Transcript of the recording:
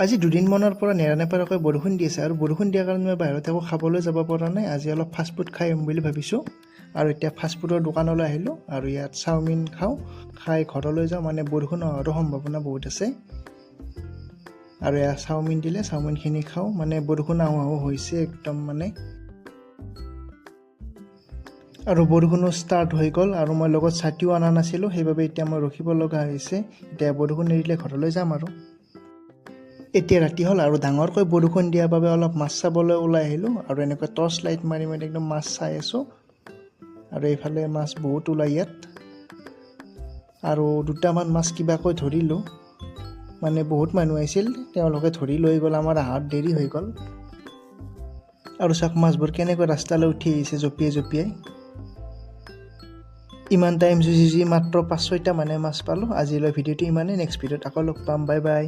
আজি দুদিনমানৰ পৰা নেৰানেপেৰাকৈ বৰষুণ দি আছে আৰু বৰষুণ দিয়াৰ কাৰণে মই বাহিৰত একো খাবলৈ যাব পৰা নাই। আজি অলপ ফাষ্টফুড খাই আহিম বুলি ভাবিছোঁ আৰু এতিয়া ফাষ্টফুডৰ দোকানলৈ আহিলোঁ আৰু ইয়াত চাওমিন খাই ঘৰলৈ যাওঁ। মানে বৰষুণ হোৱাৰো সম্ভাৱনা বহুত আছে আৰু ইয়াত চাওমিন দিলে চাওমিনখিনি খাওঁ। মানে বৰষুণ আহোঁ আহোঁ হৈছে একদম মানে, আৰু বৰষুণো ষ্টাৰ্ট হৈ গ'ল আৰু মই লগত ছাতিও অনা নাছিলোঁ, সেইবাবে এতিয়া মই ৰখিব লগা হৈছে। এতিয়া বৰষুণ এৰিলে ঘৰলৈ যাম আৰু। এতিয়া ৰাতি হ'ল আৰু ডাঙৰকৈ বৰষুণ দিয়াৰ বাবে অলপ মাছ চাবলৈ ওলাই আহিলোঁ আৰু এনেকৈ টৰ্চ লাইট মাৰি মাৰি একদম মাছ চাই আছোঁ আৰু এইফালে মাছ বহুত ওলাই ইয়াত। আৰু দুটামান মাছ কিবাকৈ ধৰিলোঁ, মানে বহুত মানুহ আহিছিল, তেওঁলোকে ধৰি লৈ গ'ল, আমাৰ আহাত দেৰি হৈ গ'ল। আৰু চাওক মাছবোৰ কেনেকৈ ৰাস্তালৈ উঠি আহিছে জঁপিয়াই জঁপিয়াই। ইমান টাইম যুঁজি মাত্ৰ 5-6টা মানে মাছ পালোঁ। আজিলৈ ভিডিঅ'টো ইমানেই, নেক্সট ভিডিঅ'ত আকৌ লগ পাম, বাই বাই।